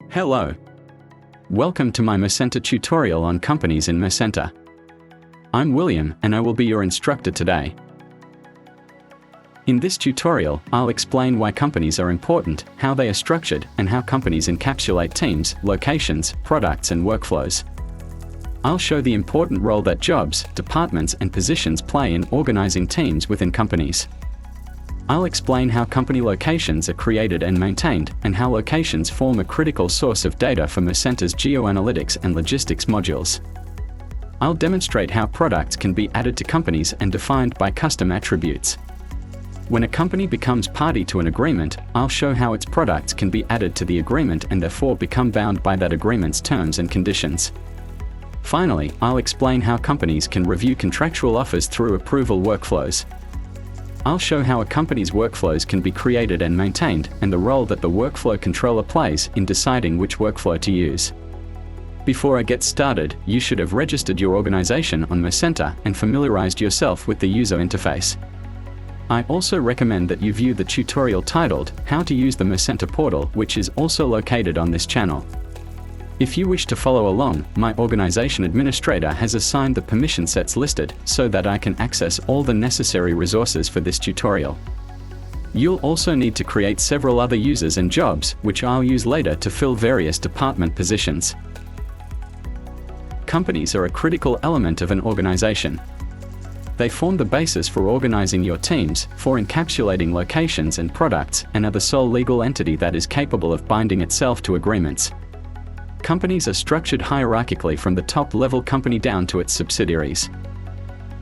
Hello. Welcome to my Mercenta tutorial on companies in Mercenta. I'm William and I will be your instructor today. In this tutorial, I'll explain why companies are important, how they are structured, and how companies encapsulate teams, locations, products, and workflows. I'll show the important role that jobs, departments, and positions play in organizing teams within companies. I'll explain how company locations are created and maintained, and how locations form a critical source of data for Mercenta's geoanalytics and logistics modules. I'll demonstrate how products can be added to companies and defined by custom attributes. When a company becomes party to an agreement, I'll show how its products can be added to the agreement and therefore become bound by that agreement's terms and conditions. Finally, I'll explain how companies can review contractual offers through approval workflows. I'll show how a company's workflows can be created and maintained, and the role that the workflow controller plays in deciding which workflow to use. Before I get started, you should have registered your organization on Mercenta and familiarized yourself with the user interface. I also recommend that you view the tutorial titled, How to Use the Mercenta Portal, which is also located on this channel. If you wish to follow along, my organization administrator has assigned the permission sets listed so that I can access all the necessary resources for this tutorial. You'll also need to create several other users and jobs, which I'll use later to fill various department positions. Companies are a critical element of an organization. They form the basis for organizing your teams, for encapsulating locations and products, and are the sole legal entity that is capable of binding itself to agreements. Companies are structured hierarchically from the top-level company down to its subsidiaries.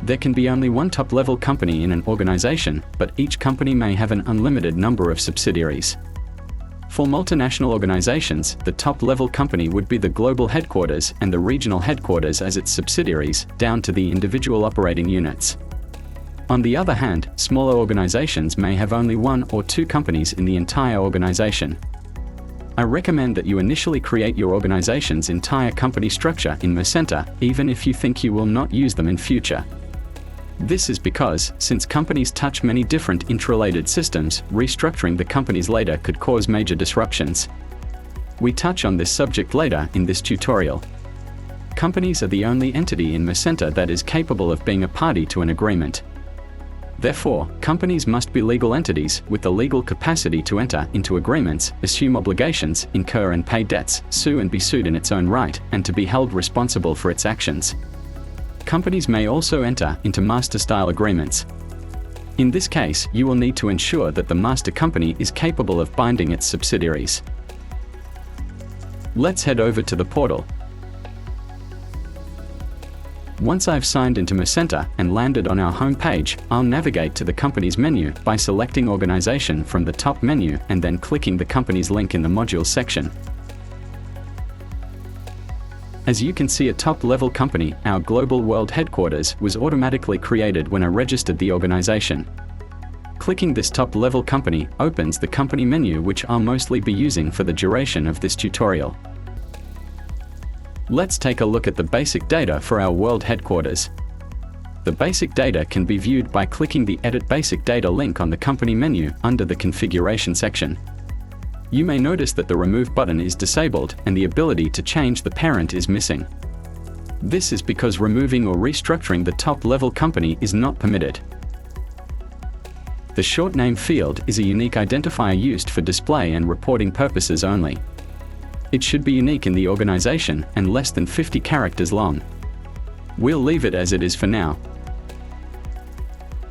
There can be only one top-level company in an organization, but each company may have an unlimited number of subsidiaries. For multinational organizations, the top-level company would be the global headquarters and the regional headquarters as its subsidiaries, down to the individual operating units. On the other hand, smaller organizations may have only one or two companies in the entire organization. I recommend that you initially create your organization's entire company structure in Mercenta, even if you think you will not use them in future. This is because, since companies touch many different interrelated systems, restructuring the companies later could cause major disruptions. We touch on this subject later in this tutorial. Companies are the only entity in Mercenta that is capable of being a party to an agreement. Therefore, companies must be legal entities with the legal capacity to enter into agreements, assume obligations, incur and pay debts, sue and be sued in its own right, and to be held responsible for its actions. Companies may also enter into master-style agreements. In this case, you will need to ensure that the master company is capable of binding its subsidiaries. Let's head over to the portal. Once I've signed into Mercenta and landed on our home page, I'll navigate to the Companies menu by selecting Organization from the top menu and then clicking the Companies link in the Modules section. As you can see, a top-level company, our global world headquarters, was automatically created when I registered the organization. Clicking this top-level company opens the Company menu, which I'll mostly be using for the duration of this tutorial. Let's take a look at the basic data for our world headquarters. The basic data can be viewed by clicking the Edit Basic Data link on the Company menu under the Configuration section. You may notice that the Remove button is disabled and the ability to change the parent is missing. This is because removing or restructuring the top-level company is not permitted. The short name field is a unique identifier used for display and reporting purposes only. It should be unique in the organization and less than 50 characters long. We'll leave it as it is for now.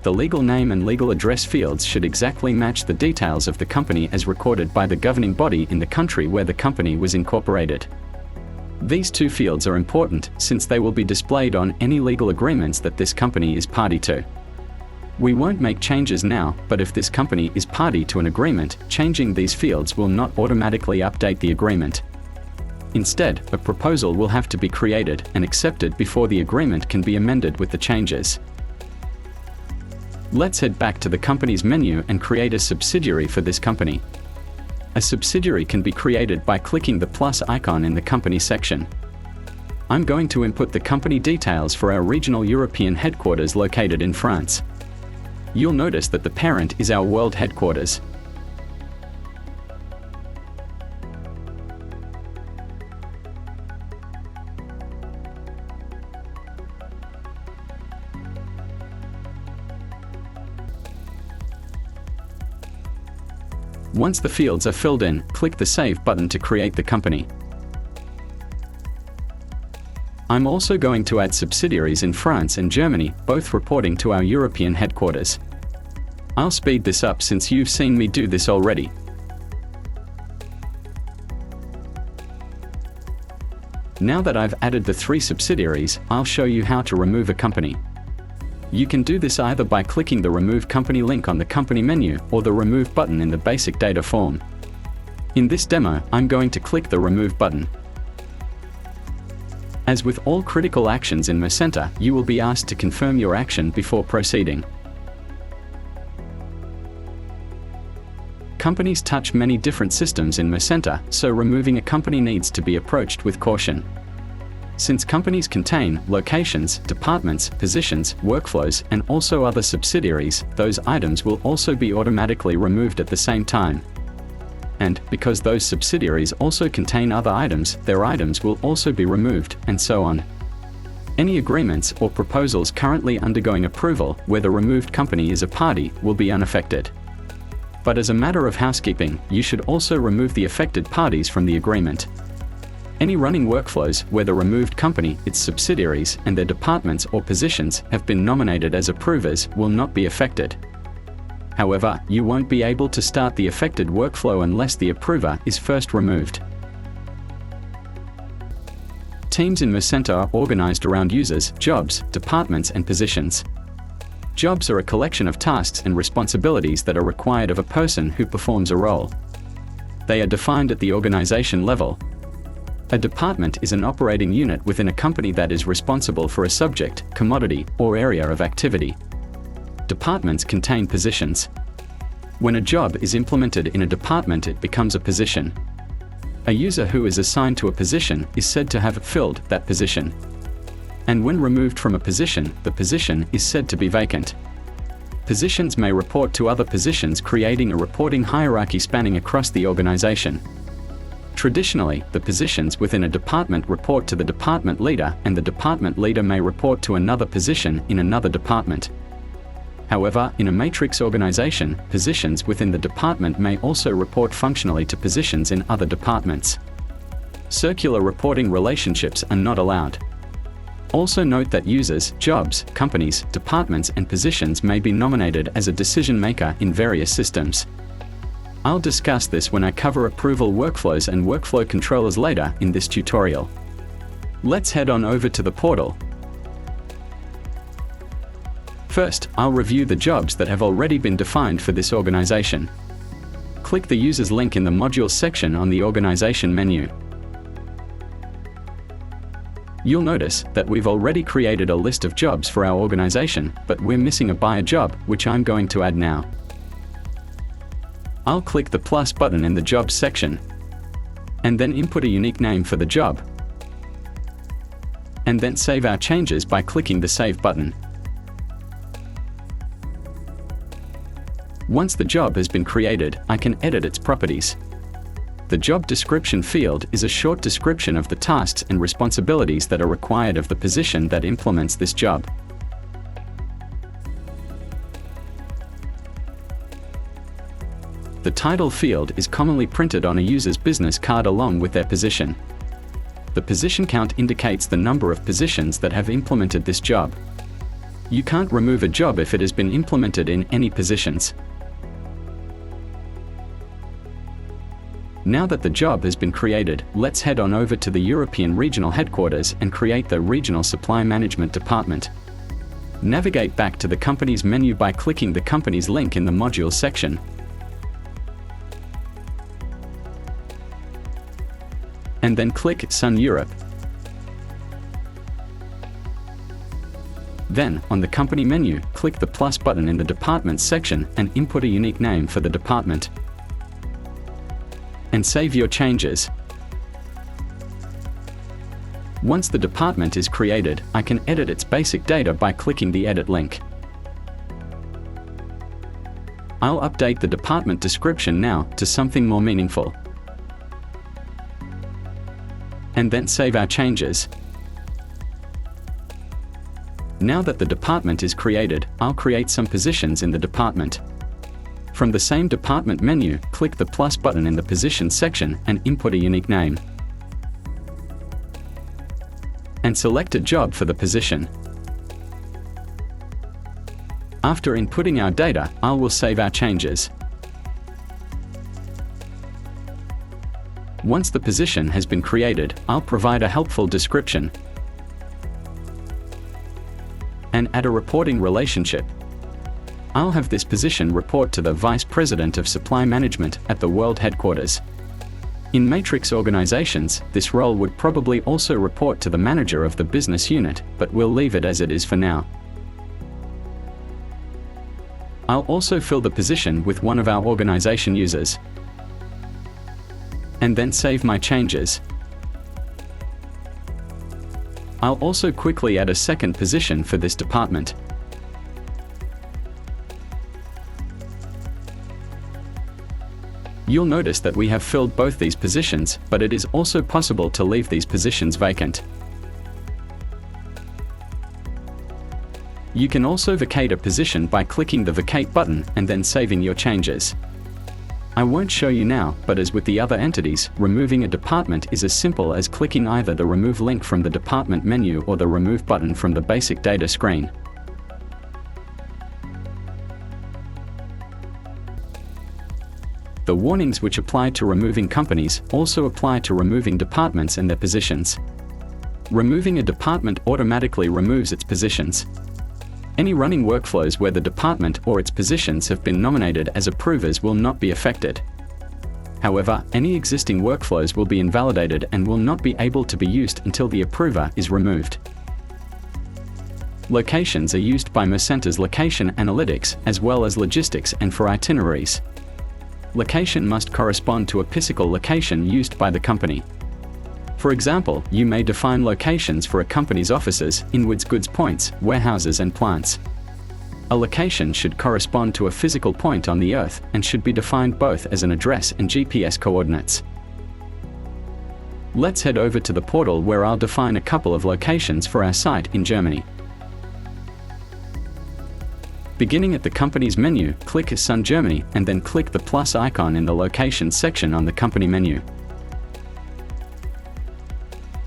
The legal name and legal address fields should exactly match the details of the company as recorded by the governing body in the country where the company was incorporated. These two fields are important since they will be displayed on any legal agreements that this company is party to. We won't make changes now, but if this company is party to an agreement, changing these fields will not automatically update the agreement. Instead, a proposal will have to be created and accepted before the agreement can be amended with the changes. Let's head back to the Companies menu and create a subsidiary for this company. A subsidiary can be created by clicking the plus icon in the Company section. I'm going to input the company details for our regional European headquarters located in France. You'll notice that the parent is our world headquarters. Once the fields are filled in, click the Save button to create the company. I'm also going to add subsidiaries in France and Germany, both reporting to our European headquarters. I'll speed this up since you've seen me do this already. Now that I've added the 3 subsidiaries, I'll show you how to remove a company. You can do this either by clicking the Remove Company link on the company menu or the Remove button in the basic data form. In this demo, I'm going to click the Remove button. As with all critical actions in Mercenta, you will be asked to confirm your action before proceeding. Companies touch many different systems in Mercenta, so removing a company needs to be approached with caution. Since companies contain locations, departments, positions, workflows, and also other subsidiaries, those items will also be automatically removed at the same time. And, because those subsidiaries also contain other items, their items will also be removed, and so on. Any agreements or proposals currently undergoing approval, where the removed company is a party, will be unaffected. But as a matter of housekeeping, you should also remove the affected parties from the agreement. Any running workflows where the removed company, its subsidiaries, and their departments or positions have been nominated as approvers will not be affected. However, you won't be able to start the affected workflow unless the approver is first removed. Teams in Mercenta are organized around users, jobs, departments, and positions. Jobs are a collection of tasks and responsibilities that are required of a person who performs a role. They are defined at the organization level. A department is an operating unit within a company that is responsible for a subject, commodity, or area of activity. Departments contain positions. When a job is implemented in a department, it becomes a position. A user who is assigned to a position is said to have filled that position. And when removed from a position, the position is said to be vacant. Positions may report to other positions, creating a reporting hierarchy spanning across the organization. Traditionally, the positions within a department report to the department leader, and the department leader may report to another position in another department. However, in a matrix organization, positions within the department may also report functionally to positions in other departments. Circular reporting relationships are not allowed. Also note that users, jobs, companies, departments, and positions may be nominated as a decision maker in various systems. I'll discuss this when I cover approval workflows and workflow controllers later in this tutorial. Let's head on over to the portal. First, I'll review the jobs that have already been defined for this organization. Click the Users link in the Modules section on the Organization menu. You'll notice that we've already created a list of jobs for our organization, but we're missing a buyer job, which I'm going to add now. I'll click the plus button in the Jobs section, and then input a unique name for the job, and then save our changes by clicking the Save button. Once the job has been created, I can edit its properties. The job description field is a short description of the tasks and responsibilities that are required of the position that implements this job. The title field is commonly printed on a user's business card along with their position. The position count indicates the number of positions that have implemented this job. You can't remove a job if it has been implemented in any positions. Now that the job has been created, let's head on over to the European Regional Headquarters and create the Regional Supply Management Department. Navigate back to the Companies menu by clicking the Companies link in the Modules section. And then click Sun Europe. Then, on the Company menu, click the plus button in the Departments section and input a unique name for the department. And save your changes. Once the department is created, I can edit its basic data by clicking the Edit link. I'll update the department description now to something more meaningful, and then save our changes. Now that the department is created, I'll create some positions in the department. From the same department menu, click the plus button in the Positions section and input a unique name. And select a job for the position. After inputting our data, I will save our changes. Once the position has been created, I'll provide a helpful description and add a reporting relationship. I'll have this position report to the Vice President of Supply Management at the World Headquarters. In matrix organizations, this role would probably also report to the manager of the business unit, but we'll leave it as it is for now. I'll also fill the position with one of our organization users, and then save my changes. I'll also quickly add a second position for this department. You'll notice that we have filled both these positions, but it is also possible to leave these positions vacant. You can also vacate a position by clicking the Vacate button and then saving your changes. I won't show you now, but as with the other entities, removing a department is as simple as clicking either the Remove link from the department menu or the Remove button from the basic data screen. The warnings which apply to removing companies also apply to removing departments and their positions. Removing a department automatically removes its positions. Any running workflows where the department or its positions have been nominated as approvers will not be affected. However, any existing workflows will be invalidated and will not be able to be used until the approver is removed. Locations are used by Mercenta's location analytics as well as logistics and for itineraries. Location must correspond to a physical location used by the company. For example, you may define locations for a company's offices, inwards goods points, warehouses and plants. A location should correspond to a physical point on the Earth and should be defined both as an address and GPS coordinates. Let's head over to the portal where I'll define a couple of locations for our site in Germany. Beginning at the company's menu, click Sun Germany and then click the plus icon in the Locations section on the company menu.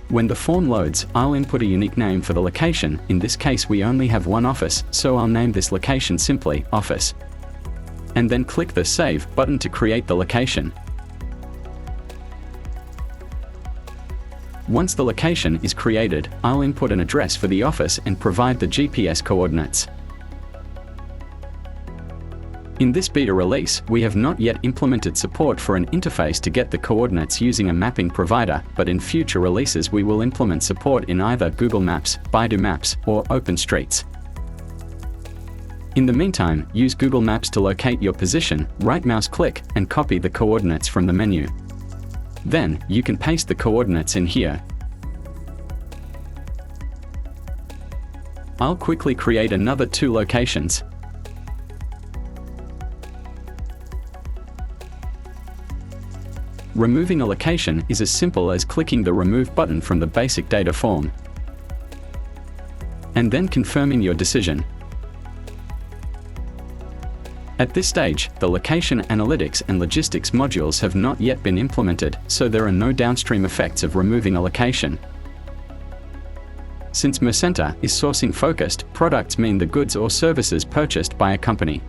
When the form loads, I'll input a unique name for the location. In this case we only have one office, so I'll name this location simply Office. And then click the Save button to create the location. Once the location is created, I'll input an address for the office and provide the GPS coordinates. In this beta release, we have not yet implemented support for an interface to get the coordinates using a mapping provider, but in future releases we will implement support in either Google Maps, Baidu Maps, or OpenStreets. In the meantime, use Google Maps to locate your position, right-mouse click, and copy the coordinates from the menu. Then, you can paste the coordinates in here. I'll quickly create another 2 locations. Removing a location is as simple as clicking the Remove button from the basic data form, and then confirming your decision. At this stage, the location analytics and logistics modules have not yet been implemented, so there are no downstream effects of removing a location. Since Mercenta is sourcing focused, products mean the goods or services purchased by a company.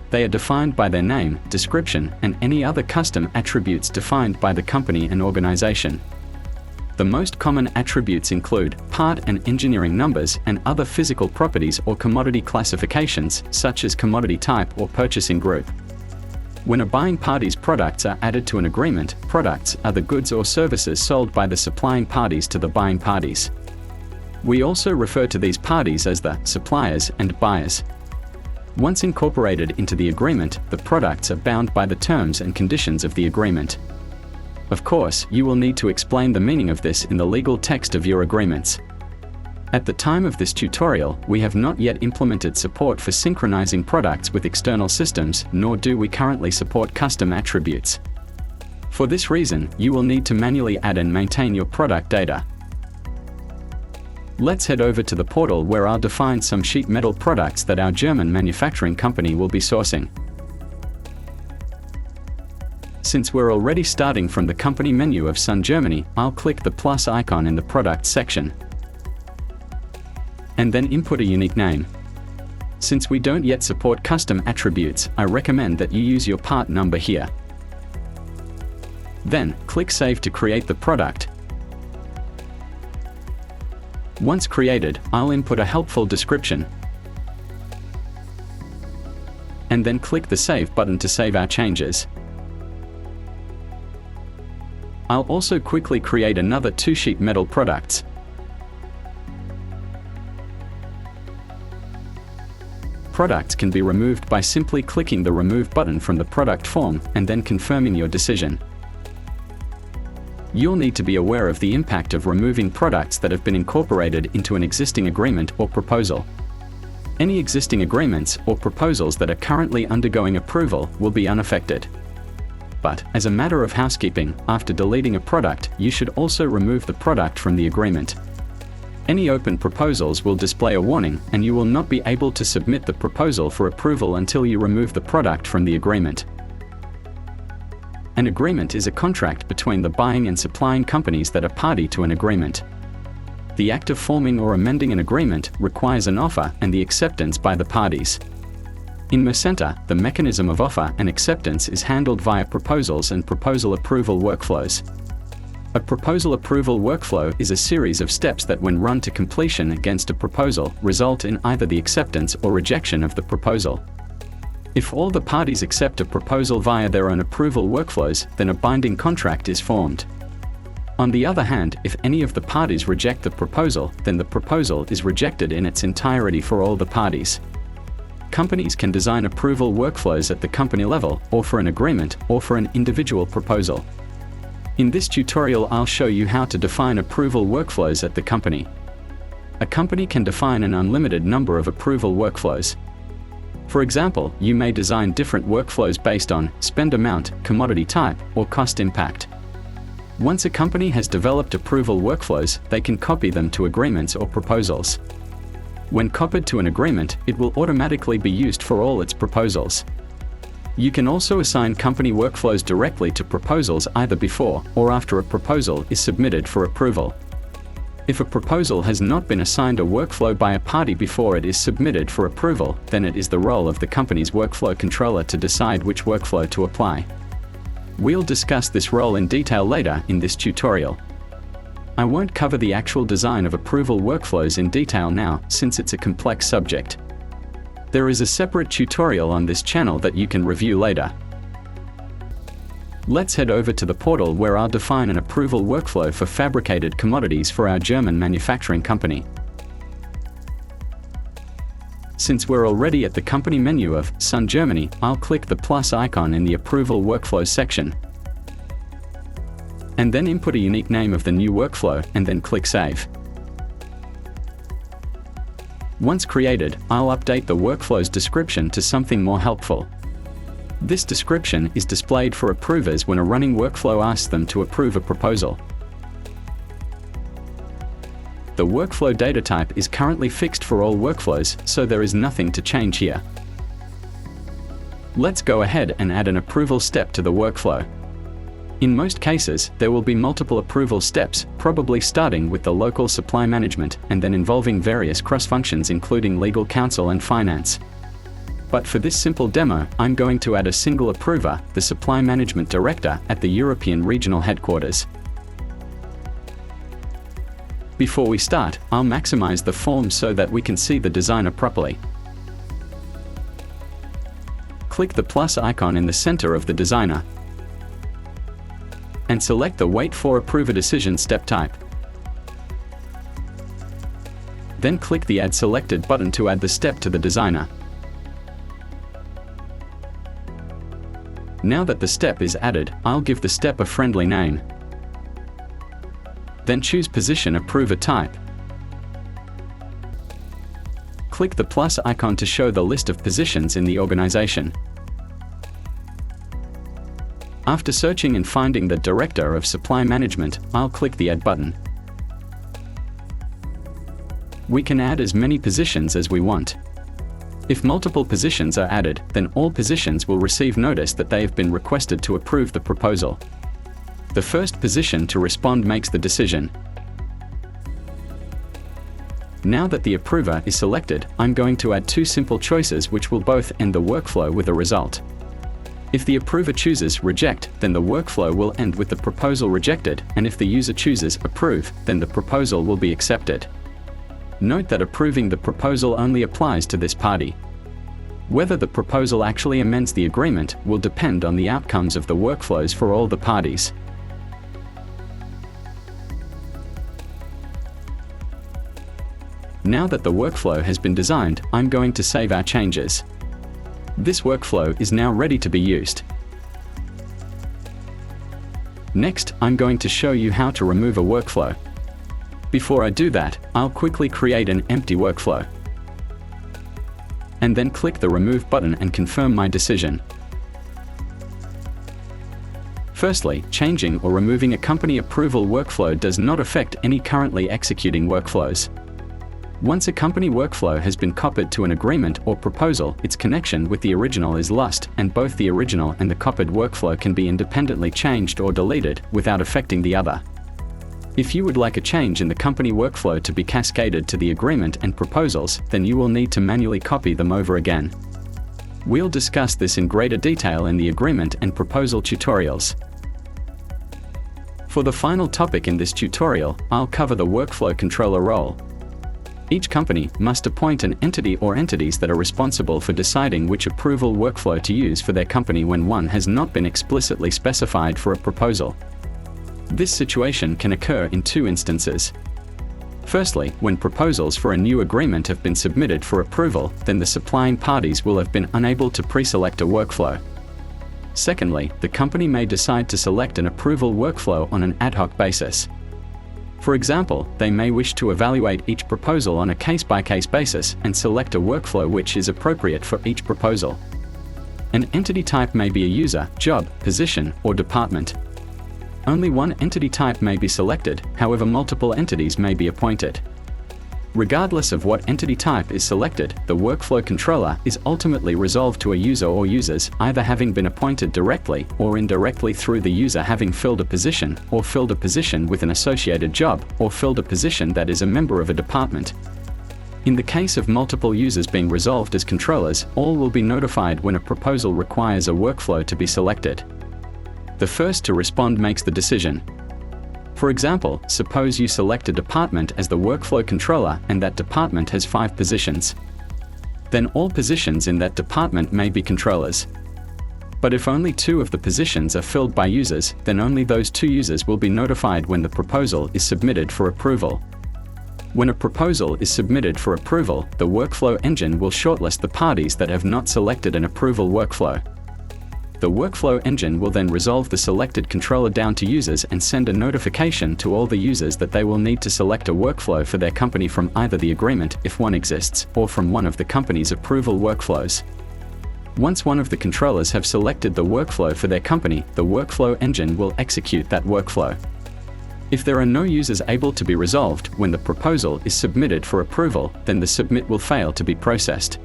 They are defined by their name, description, and any other custom attributes defined by the company and organization. The most common attributes include part and engineering numbers and other physical properties or commodity classifications, such as commodity type or purchasing group. When a buying party's products are added to an agreement, products are the goods or services sold by the supplying parties to the buying parties. We also refer to these parties as the suppliers and buyers. Once incorporated into the agreement, the products are bound by the terms and conditions of the agreement. Of course, you will need to explain the meaning of this in the legal text of your agreements. At the time of this tutorial, we have not yet implemented support for synchronizing products with external systems, nor do we currently support custom attributes. For this reason, you will need to manually add and maintain your product data. Let's head over to the portal where I'll define some sheet metal products that our German manufacturing company will be sourcing. Since we're already starting from the company menu of Sun Germany, I'll click the plus icon in the product section and then input a unique name. Since we don't yet support custom attributes, I recommend that you use your part number here. Then, click Save to create the product. Once created, I'll input a helpful description and then click the Save button to save our changes. I'll also quickly create another 2 sheet metal products. Products can be removed by simply clicking the Remove button from the product form and then confirming your decision. You'll need to be aware of the impact of removing products that have been incorporated into an existing agreement or proposal. Any existing agreements or proposals that are currently undergoing approval will be unaffected. But, as a matter of housekeeping, after deleting a product, you should also remove the product from the agreement. Any open proposals will display a warning, and you will not be able to submit the proposal for approval until you remove the product from the agreement. An agreement is a contract between the buying and supplying companies that are party to an agreement. The act of forming or amending an agreement requires an offer and the acceptance by the parties. In Mercenta, the mechanism of offer and acceptance is handled via proposals and proposal approval workflows. A proposal approval workflow is a series of steps that, when run to completion against a proposal, result in either the acceptance or rejection of the proposal. If all the parties accept a proposal via their own approval workflows, then a binding contract is formed. On the other hand, if any of the parties reject the proposal, then the proposal is rejected in its entirety for all the parties. Companies can design approval workflows at the company level, or for an agreement, or for an individual proposal. In this tutorial, I'll show you how to define approval workflows at the company. A company can define an unlimited number of approval workflows. For example, you may design different workflows based on spend amount, commodity type, or cost impact. Once a company has developed approval workflows, they can copy them to agreements or proposals. When copied to an agreement, it will automatically be used for all its proposals. You can also assign company workflows directly to proposals either before or after a proposal is submitted for approval. If a proposal has not been assigned a workflow by a party before it is submitted for approval, then it is the role of the company's workflow controller to decide which workflow to apply. We'll discuss this role in detail later in this tutorial. I won't cover the actual design of approval workflows in detail now, since it's a complex subject. There is a separate tutorial on this channel that you can review later. Let's head over to the portal where I'll define an approval workflow for fabricated commodities for our German manufacturing company. Since we're already at the company menu of Sun Germany, I'll click the plus icon in the approval workflow section and then input a unique name of the new workflow and then click Save. Once created, I'll update the workflow's description to something more helpful. This description is displayed for approvers when a running workflow asks them to approve a proposal. The workflow data type is currently fixed for all workflows, so there is nothing to change here. Let's go ahead and add an approval step to the workflow. In most cases, there will be multiple approval steps, probably starting with the local supply management and then involving various cross-functions including legal counsel and finance. But for this simple demo, I'm going to add a single approver, the supply management director at the European regional headquarters. Before we start, I'll maximize the form so that we can see the designer properly. Click the plus icon in the center of the designer and select the Wait for Approver Decision step type. Then click the Add Selected button to add the step to the designer. Now that the step is added, I'll give the step a friendly name. Then choose Position Approver Type. Click the plus icon to show the list of positions in the organization. After searching and finding the Director of Supply Management, I'll click the Add button. We can add as many positions as we want. If multiple positions are added, then all positions will receive notice that they have been requested to approve the proposal. The first position to respond makes the decision. Now that the approver is selected, I'm going to add two simple choices which will both end the workflow with a result. If the approver chooses reject, then the workflow will end with the proposal rejected, and if the user chooses approve, then the proposal will be accepted. Note that approving the proposal only applies to this party. Whether the proposal actually amends the agreement will depend on the outcomes of the workflows for all the parties. Now that the workflow has been designed, I'm going to save our changes. This workflow is now ready to be used. Next, I'm going to show you how to remove a workflow. Before I do that, I'll quickly create an empty workflow. And then click the Remove button and confirm my decision. Firstly, changing or removing a company approval workflow does not affect any currently executing workflows. Once a company workflow has been copied to an agreement or proposal, its connection with the original is lost, and both the original and the copied workflow can be independently changed or deleted without affecting the other. If you would like a change in the company workflow to be cascaded to the agreement and proposals, then you will need to manually copy them over again. We'll discuss this in greater detail in the agreement and proposal tutorials. For the final topic in this tutorial, I'll cover the workflow controller role. Each company must appoint an entity or entities that are responsible for deciding which approval workflow to use for their company when one has not been explicitly specified for a proposal. This situation can occur in two instances. Firstly, when proposals for a new agreement have been submitted for approval, then the supplying parties will have been unable to pre-select a workflow. Secondly, the company may decide to select an approval workflow on an ad hoc basis. For example, they may wish to evaluate each proposal on a case-by-case basis and select a workflow which is appropriate for each proposal. An entity type may be a user, job, position, or department. Only one entity type may be selected, however multiple entities may be appointed. Regardless of what entity type is selected, the workflow controller is ultimately resolved to a user or users either having been appointed directly or indirectly through the user having filled a position, or filled a position with an associated job, or filled a position that is a member of a department. In the case of multiple users being resolved as controllers, all will be notified when a proposal requires a workflow to be selected. The first to respond makes the decision. For example, suppose you select a department as the workflow controller and that department has 5 positions. Then all positions in that department may be controllers. But if only 2 of the positions are filled by users, then only those 2 users will be notified when the proposal is submitted for approval. When a proposal is submitted for approval, the workflow engine will shortlist the parties that have not selected an approval workflow. The workflow engine will then resolve the selected controller down to users and send a notification to all the users that they will need to select a workflow for their company from either the agreement, if one exists, or from one of the company's approval workflows. Once one of the controllers have selected the workflow for their company, the workflow engine will execute that workflow. If there are no users able to be resolved when the proposal is submitted for approval, then the submit will fail to be processed.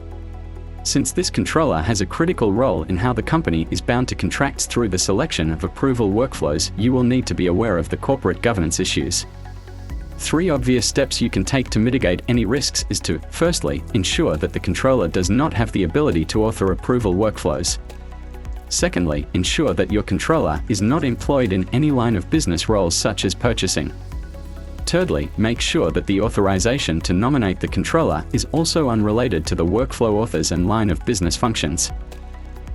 Since this controller has a critical role in how the company is bound to contracts through the selection of approval workflows, you will need to be aware of the corporate governance issues. 3 obvious steps you can take to mitigate any risks is to, firstly, ensure that the controller does not have the ability to author approval workflows. Secondly, ensure that your controller is not employed in any line of business roles such as purchasing. Thirdly, make sure that the authorization to nominate the controller is also unrelated to the workflow authors and line of business functions.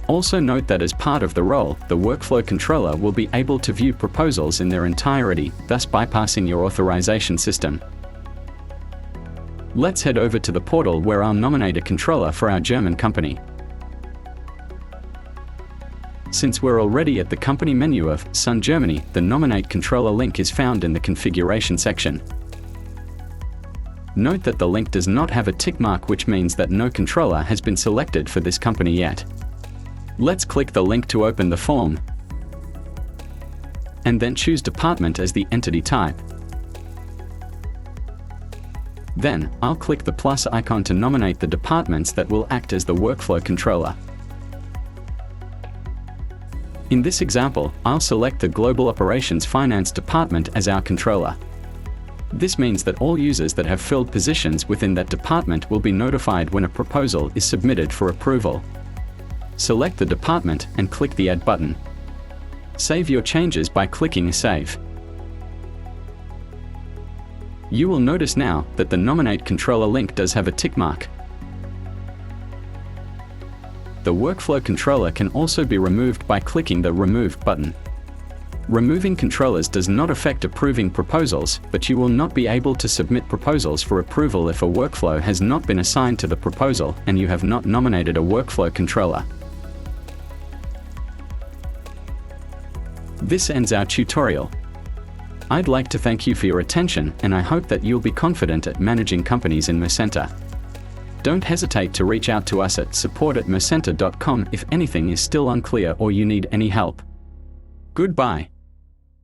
Also note that as part of the role, the workflow controller will be able to view proposals in their entirety, thus bypassing your authorization system. Let's head over to the portal where I'll nominate a controller for our German company. Since we're already at the company menu of Sun Germany, the Nominate Controller link is found in the configuration section. Note that the link does not have a tick mark, which means that no controller has been selected for this company yet. Let's click the link to open the form, and then choose Department as the entity type. Then, I'll click the plus icon to nominate the departments that will act as the workflow controller. In this example, I'll select the Global Operations Finance Department as our controller. This means that all users that have filled positions within that department will be notified when a proposal is submitted for approval. Select the department and click the Add button. Save your changes by clicking Save. You will notice now that the Nominate Controller link does have a tick mark. The Workflow Controller can also be removed by clicking the Remove button. Removing controllers does not affect approving proposals, but you will not be able to submit proposals for approval if a workflow has not been assigned to the proposal and you have not nominated a workflow controller. This ends our tutorial. I'd like to thank you for your attention, and I hope that you'll be confident at managing companies in Mercenta. Don't hesitate to reach out to us at support@mercenta.com if anything is still unclear or you need any help. Goodbye.